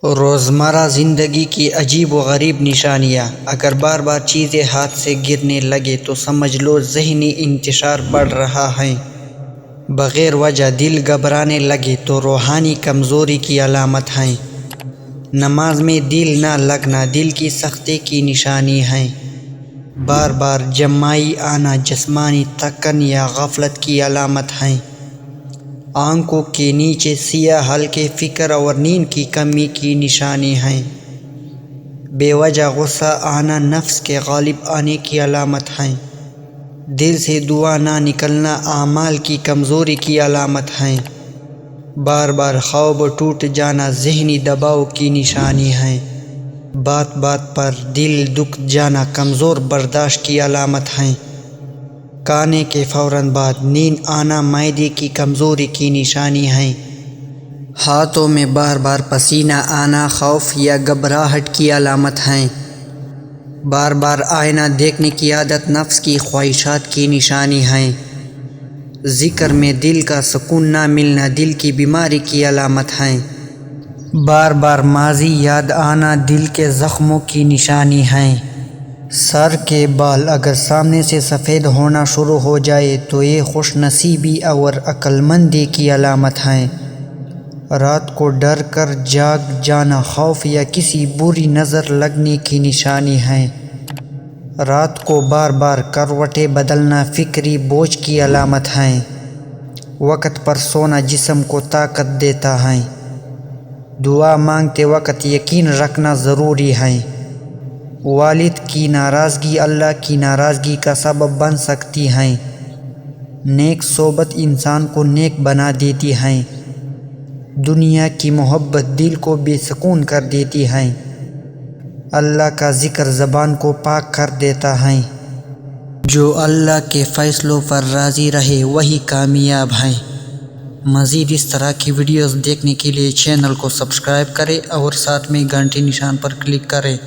روزمرہ زندگی کی عجیب و غریب نشانیاں۔ اگر بار بار چیزیں ہاتھ سے گرنے لگے تو سمجھ لو ذہنی انتشار بڑھ رہا ہے۔ بغیر وجہ دل گھبرانے لگے تو روحانی کمزوری کی علامت ہے۔ نماز میں دل نہ لگنا دل کی سختی کی نشانی ہے۔ بار بار جمائی آنا جسمانی تھکن یا غفلت کی علامت ہے۔ آنکھوں کے نیچے سیاہ ہلکے فکر اور نیند کی کمی کی نشانی ہے۔ بے وجہ غصہ آنا نفس کے غالب آنے کی علامت ہے۔ دل سے دعا نہ نکلنا اعمال کی کمزوری کی علامت ہے۔ بار بار خواب ٹوٹ جانا ذہنی دباؤ کی نشانی ہے۔ بات بات پر دل دکھ جانا کمزور برداشت کی علامت ہے۔ کھانے کے فوراً بعد نیند آنا معدے کی کمزوری کی نشانی ہے۔ ہاتھوں میں بار بار پسینہ آنا خوف یا گھبراہٹ کی علامت ہے۔ بار بار آئینہ دیکھنے کی عادت نفس کی خواہشات کی نشانی ہے۔ ذکر میں دل کا سکون نہ ملنا دل کی بیماری کی علامت ہے۔ بار بار ماضی یاد آنا دل کے زخموں کی نشانی ہے۔ سر کے بال اگر سامنے سے سفید ہونا شروع ہو جائے تو یہ خوش نصیبی اور عقل مندی کی علامت ہے۔ رات کو ڈر کر جاگ جانا خوف یا کسی بری نظر لگنے کی نشانی ہے۔ رات کو بار بار کروٹیں بدلنا فکری بوجھ کی علامت ہے۔ وقت پر سونا جسم کو طاقت دیتا ہے۔ دعا مانگتے وقت یقین رکھنا ضروری ہے۔ والد کی ناراضگی اللہ کی ناراضگی کا سبب بن سکتی ہے۔ نیک صحبت انسان کو نیک بنا دیتی ہے۔ دنیا کی محبت دل کو بے سکون کر دیتی ہے۔ اللہ کا ذکر زبان کو پاک کر دیتا ہے۔ جو اللہ کے فیصلوں پر راضی رہے وہی کامیاب ہے۔ مزید اس طرح کی ویڈیوز دیکھنے کے لیے چینل کو سبسکرائب کریں اور ساتھ میں گھنٹی نشان پر کلک کریں۔